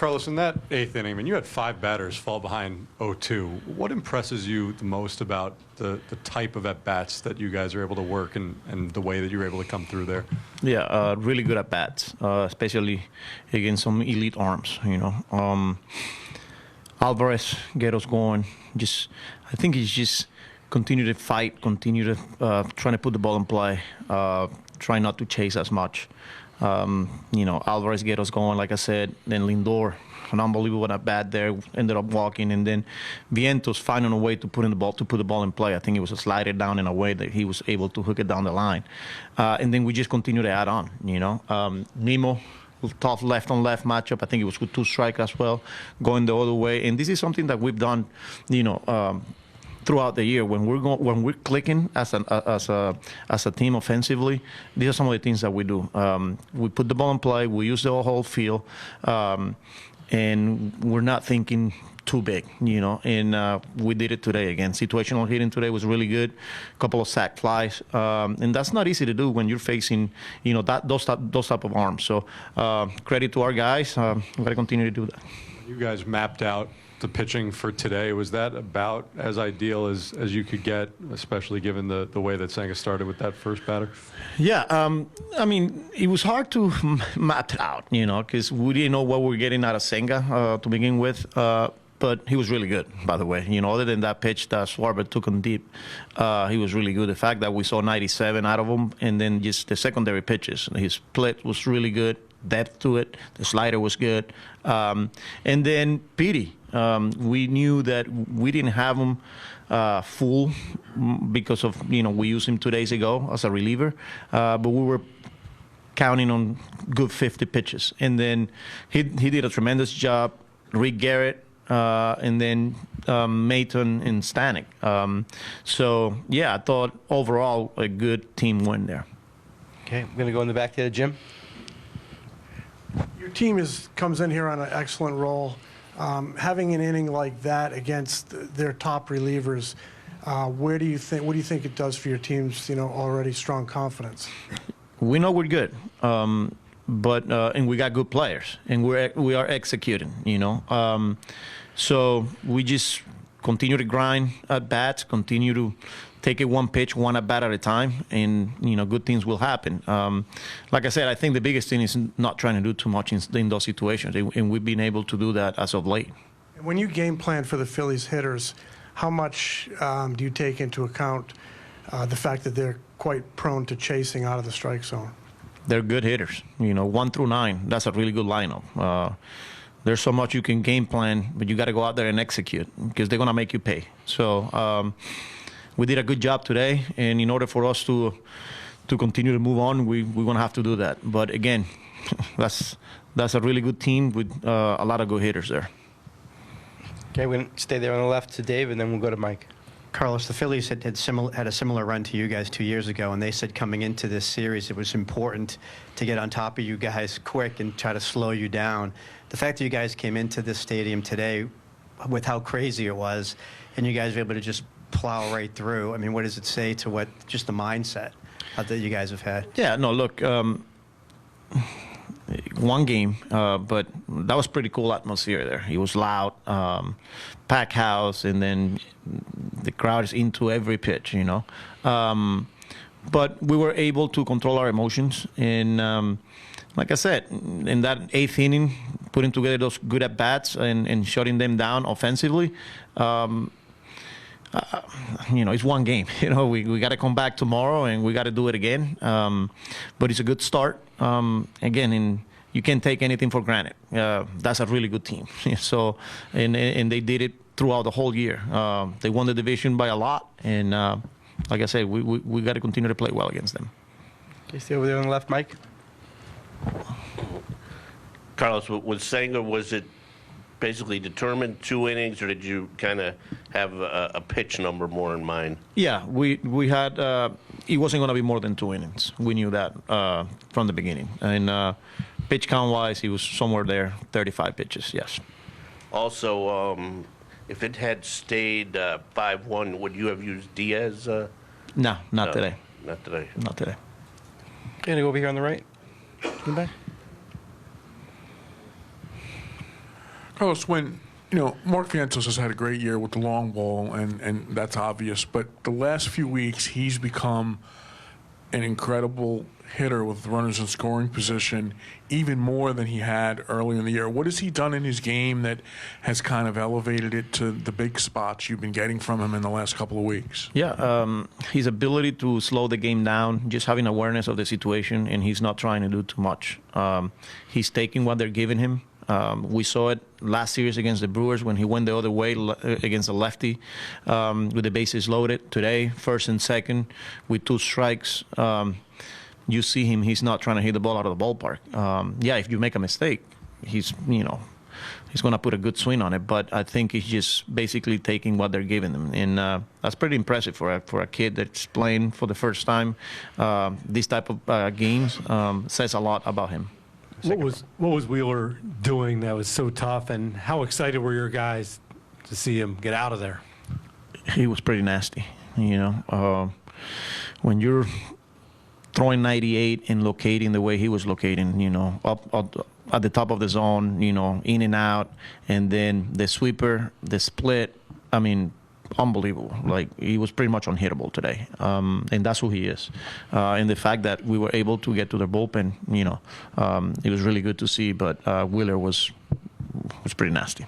Carlos, in that eighth inning, I mean, you had 5 batters fall behind 0-2. What impresses you the most about the type of at-bats that you guys are able to work and the way that you're able to come through there? Yeah, really good at-bats, especially against some elite arms, Alvarez get us going. I think he's just continue to fight, continue to trying to put the ball in play, try not to chase as much. Alvarez get us going, like I said. Then Lindor, an unbelievable at bat there, ended up walking, and then Vientos finding a way to put the ball in play. I think it was a slider down in a way that he was able to hook it down the line, and then we just continue to add on. Nemo, tough left-on-left matchup. I think it was with 2 strikes as well, going the other way. And this is something that we've done, throughout the year when we're clicking as a team offensively. These are some of the things that we do. We put the ball in play. We use the whole field, and we're not thinking too big, And we did it today again. Situational hitting today was really good. A couple of sac flies, and that's not easy to do when you're facing, those type of arms. So credit to our guys. We got to continue to do that. You guys mapped out the pitching for today. Was that about as ideal as you could get, especially given the way that Senga started with that first batter? Yeah, I mean, it was hard to map it out, because we didn't know what we were getting out of Senga to begin with. But he was really good, by the way. Other than that pitch that Schwarber took him deep, he was really good. The fact that we saw 97 out of him, and then just the secondary pitches, his split was really good, depth to it. The slider was good, and then Petey. We knew that we didn't have him full because of, we used him 2 days ago as a reliever, but we were counting on good 50 pitches. And then he did a tremendous job. Rick Garrett, and then Mayton and Stanek. So, yeah, I thought overall a good team win there. Okay, I'm going to go in the back there, Jim. Your team comes in here on an excellent roll. Having an inning like that against their top relievers, what do you think it does for your team's already strong confidence? We know we're good, but and we got good players, and we are executing. So we just continue to grind at bats, continue to take it one pitch, one at bat at a time, and good things will happen. Like I said, I think the biggest thing is not trying to do too much in those situations, and we've been able to do that as of late. When you game plan for the Phillies hitters, how much do you take into account the fact that they're quite prone to chasing out of the strike zone? They're good hitters. 1 through 9, that's a really good lineup. There's so much you can game plan, but you got to go out there and execute because they're going to make you pay. So we did a good job today, and in order for us to continue to move on, we're going to have to do that. But again, that's a really good team with a lot of good hitters there. Okay, we're going to stay there on the left to Dave, and then we'll go to Mike. Carlos, the Phillies had a similar run to you guys 2 years ago, and they said coming into this series it was important to get on top of you guys quick and try to slow you down. The fact that you guys came into this stadium today with how crazy it was, and you guys were able to just plow right through, I mean, what does it say to just the mindset that you guys have had? Yeah, no, look, one game, but that was pretty cool atmosphere there. It was loud, packed house, and then the crowd is into every pitch, But we were able to control our emotions, and like I said, in that 8th inning, putting together those good at-bats and shutting them down offensively, it's one game. We got to come back tomorrow and we got to do it again. But it's a good start. Again, you can't take anything for granted. That's a really good team. So, and they did it throughout the whole year. They won the division by a lot, and like I said, we got to continue to play well against them. Okay, stay over there on the left, Mike. Carlos, with Senga, was it basically determined 2 innings, or did you kind of have a pitch number more in mind? Yeah, we had it wasn't going to be more than 2 innings. We knew that from the beginning. And pitch count wise, he was somewhere there, 35 pitches. Yes. Also, if it had stayed 5-1, would you have used Diaz? No, not today. Not today. Not today. Gonna go over here on the right. Come back. Carlos, when, Mark Vientos has had a great year with the long ball, and that's obvious, but the last few weeks he's become an incredible hitter with runners in scoring position, even more than he had early in the year. What has he done in his game that has kind of elevated it to the big spots you've been getting from him in the last couple of weeks? Yeah, his ability to slow the game down, just having awareness of the situation, and he's not trying to do too much. He's taking what they're giving him. We saw it last series against the Brewers when he went the other way against a lefty with the bases loaded. Today, first and second with 2 strikes. You see him, he's not trying to hit the ball out of the ballpark. Yeah, if you make a mistake, he's going to put a good swing on it. But I think he's just basically taking what they're giving him. And that's pretty impressive for a kid that's playing for the first time. This type of games says a lot about him. What was Wheeler doing that was so tough, and how excited were your guys to see him get out of there? He was pretty nasty. When you're throwing 98 and locating the way he was locating, up at the top of the zone, in and out, and then the sweeper, the split, I mean, unbelievable. Like, he was pretty much unhittable today, and that's who he is. And the fact that we were able to get to the bullpen, it was really good to see. But Wheeler was pretty nasty.